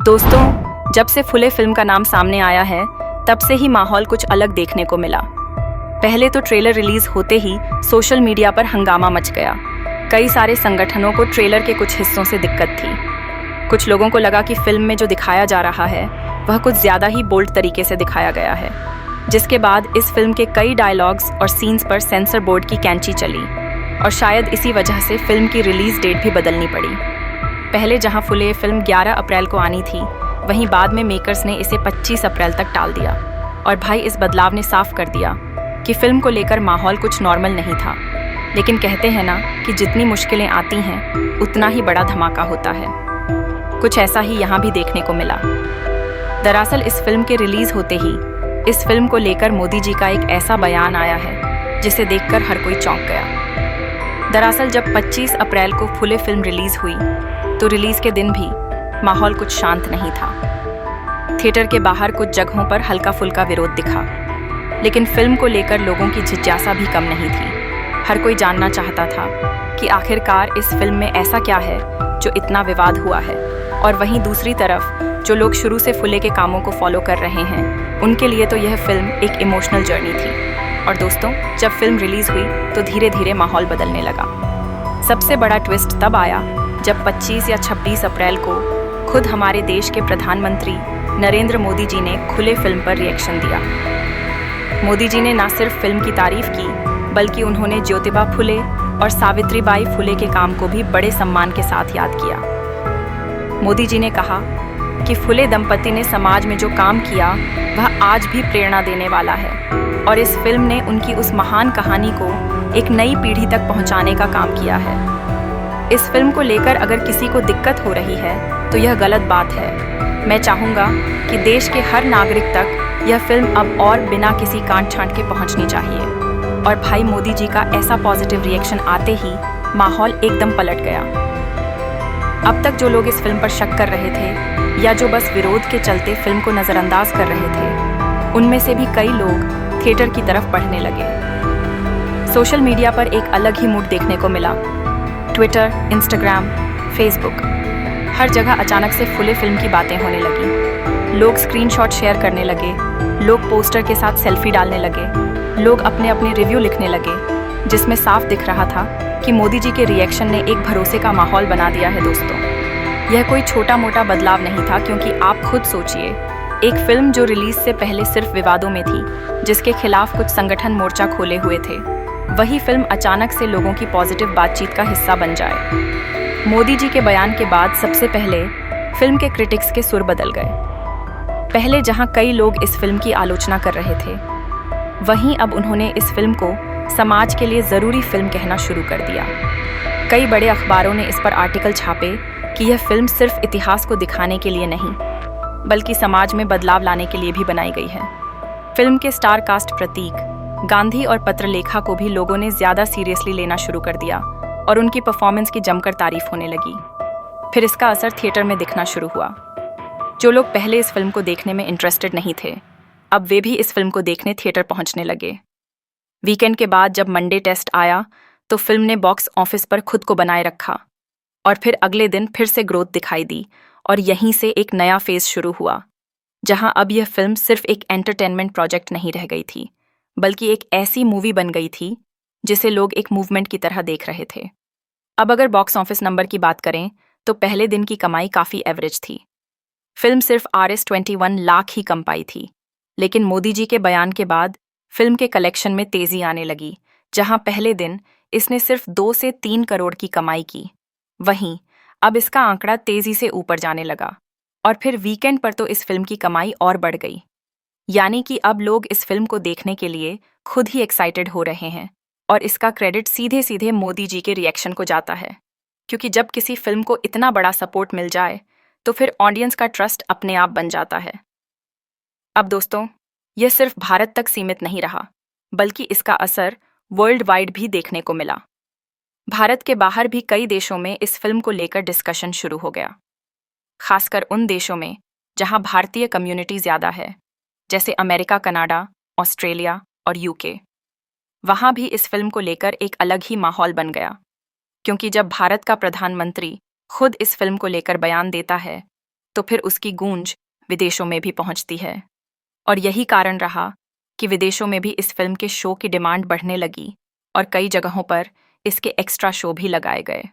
दोस्तों, जब से फुले फिल्म का नाम सामने आया है तब से ही माहौल कुछ अलग देखने को मिला। पहले तो ट्रेलर रिलीज होते ही सोशल मीडिया पर हंगामा मच गया। कई सारे संगठनों को ट्रेलर के कुछ हिस्सों से दिक्कत थी। कुछ लोगों को लगा कि फिल्म में जो दिखाया जा रहा है वह कुछ ज़्यादा ही बोल्ड तरीके से दिखाया गया है, जिसके बाद इस फिल्म के कई डायलॉग्स और सीन्स पर सेंसर बोर्ड की कैंची चली और शायद इसी वजह से फिल्म की रिलीज डेट भी बदलनी पड़ी। पहले जहां फुले फिल्म 11 अप्रैल को आनी थी, वहीं बाद में मेकर्स ने इसे 25 अप्रैल तक टाल दिया। और भाई, इस बदलाव ने साफ कर दिया कि फिल्म को लेकर माहौल कुछ नॉर्मल नहीं था। लेकिन कहते हैं ना कि जितनी मुश्किलें आती हैं उतना ही बड़ा धमाका होता है। कुछ ऐसा ही यहाँ भी देखने को मिला। दरअसल इस फिल्म के रिलीज होते ही इस फिल्म को लेकर मोदी जी का एक ऐसा बयान आया है जिसे देखकर हर कोई चौंक गया। दरअसल जब 25 अप्रैल को फुले फिल्म रिलीज हुई तो रिलीज के दिन भी माहौल कुछ शांत नहीं था। थिएटर के बाहर कुछ जगहों पर हल्का फुल्का विरोध दिखा, लेकिन फिल्म को लेकर लोगों की जिज्ञासा भी कम नहीं थी। हर कोई जानना चाहता था कि आखिरकार इस फिल्म में ऐसा क्या है जो इतना विवाद हुआ है। और वहीं दूसरी तरफ जो लोग शुरू से फुले के कामों को फॉलो कर रहे हैं, उनके लिए तो यह फिल्म एक इमोशनल जर्नी थी। और दोस्तों, जब फिल्म रिलीज हुई तो धीरे धीरे माहौल बदलने लगा। सबसे बड़ा ट्विस्ट तब आया जब 25 या 26 अप्रैल को खुद हमारे देश के प्रधानमंत्री नरेंद्र मोदी जी ने खुले फिल्म पर रिएक्शन दिया। मोदी जी ने न सिर्फ फिल्म की तारीफ की, बल्कि उन्होंने ज्योतिबा फुले और सावित्रीबाई फुले के काम को भी बड़े सम्मान के साथ याद किया। मोदी जी ने कहा कि फुले दंपति ने समाज में जो काम किया वह आज भी प्रेरणा देने वाला है और इस फिल्म ने उनकी उस महान कहानी को एक नई पीढ़ी तक पहुंचाने का काम किया है। इस फिल्म को लेकर अगर किसी को दिक्कत हो रही है तो यह गलत बात है। मैं चाहूँगा कि देश के हर नागरिक तक यह फिल्म अब और बिना किसी कांट छांट के पहुँचनी चाहिए। और भाई, मोदी जी का ऐसा पॉजिटिव रिएक्शन आते ही माहौल एकदम पलट गया। अब तक जो लोग इस फिल्म पर शक कर रहे थे या जो बस विरोध के चलते फिल्म को नज़रअंदाज कर रहे थे, उनमें से भी कई लोग थिएटर की तरफ बढ़ने लगे। सोशल मीडिया पर एक अलग ही मूड देखने को मिला। ट्विटर, इंस्टाग्राम, फेसबुक, हर जगह अचानक से फुले फिल्म की बातें होने लगी। लोग स्क्रीनशॉट शेयर करने लगे, लोग पोस्टर के साथ सेल्फी डालने लगे, लोग अपने अपने रिव्यू लिखने लगे, जिसमें साफ दिख रहा था कि मोदी जी के रिएक्शन ने एक भरोसे का माहौल बना दिया है। दोस्तों, यह कोई छोटा मोटा बदलाव नहीं था, क्योंकि आप खुद सोचिए, एक फिल्म जो रिलीज से पहले सिर्फ विवादों में थी, जिसके खिलाफ कुछ संगठन मोर्चा खोले हुए थे, वही फिल्म अचानक से लोगों की पॉजिटिव बातचीत का हिस्सा बन जाए। मोदी जी के बयान के बाद सबसे पहले फिल्म के क्रिटिक्स के सुर बदल गए। पहले जहां कई लोग इस फिल्म की आलोचना कर रहे थे, वहीं अब उन्होंने इस फिल्म को समाज के लिए ज़रूरी फिल्म कहना शुरू कर दिया। कई बड़े अखबारों ने इस पर आर्टिकल छापे कि यह फिल्म सिर्फ इतिहास को दिखाने के लिए नहीं, बल्कि समाज में बदलाव लाने के लिए भी बनाई गई है। फिल्म के स्टार कास्ट प्रतीक, गांधी और पत्रलेखा को भी लोगों ने ज़्यादा सीरियसली लेना शुरू कर दिया और उनकी परफॉर्मेंस की जमकर तारीफ होने लगी। फिर इसका असर थिएटर में दिखना शुरू हुआ। जो लोग पहले इस फिल्म को देखने में इंटरेस्टेड नहीं थे, अब वे भी इस फिल्म को देखने थिएटर पहुंचने लगे। वीकेंड के बाद जब मंडे टेस्ट आया तो फिल्म ने बॉक्स ऑफिस पर खुद को बनाए रखा और फिर अगले दिन फिर से ग्रोथ दिखाई दी और यहीं से एक नया फेज शुरू हुआ, जहां अब यह फिल्म सिर्फ एक एंटरटेनमेंट प्रोजेक्ट नहीं रह गई थी, बल्कि एक ऐसी मूवी बन गई थी जिसे लोग एक मूवमेंट की तरह देख रहे थे। अब अगर बॉक्स ऑफिस नंबर की बात करें तो पहले दिन की कमाई काफ़ी एवरेज थी। फिल्म सिर्फ RS-21 लाख ही कम पाई थी, लेकिन मोदी जी के बयान के बाद फिल्म के कलेक्शन में तेज़ी आने लगी, जहां पहले दिन इसने सिर्फ 2 से 3 करोड़ की कमाई की। वहीं अब इसका आंकड़ा तेज़ी से ऊपर जाने लगा और फिर वीकेंड पर तो इस फिल्म की कमाई और बढ़ गई। यानी कि अब लोग इस फिल्म को देखने के लिए खुद ही एक्साइटेड हो रहे हैं और इसका क्रेडिट सीधे सीधे मोदी जी के रिएक्शन को जाता है, क्योंकि जब किसी फिल्म को इतना बड़ा सपोर्ट मिल जाए तो फिर ऑडियंस का ट्रस्ट अपने आप बन जाता है। अब दोस्तों, यह सिर्फ भारत तक सीमित नहीं रहा, बल्कि इसका असर वर्ल्ड वाइड भी देखने को मिला। भारत के बाहर भी कई देशों में इस फिल्म को लेकर डिस्कशन शुरू हो गया, खासकर उन देशों में जहां भारतीय कम्युनिटी ज़्यादा है, जैसे अमेरिका, कनाडा, ऑस्ट्रेलिया और यूके। वहाँ भी इस फिल्म को लेकर एक अलग ही माहौल बन गया, क्योंकि जब भारत का प्रधानमंत्री खुद इस फिल्म को लेकर बयान देता है तो फिर उसकी गूंज विदेशों में भी पहुंचती है। और यही कारण रहा कि विदेशों में भी इस फिल्म के शो की डिमांड बढ़ने लगी और कई जगहों पर इसके एक्स्ट्रा शो भी लगाए गए।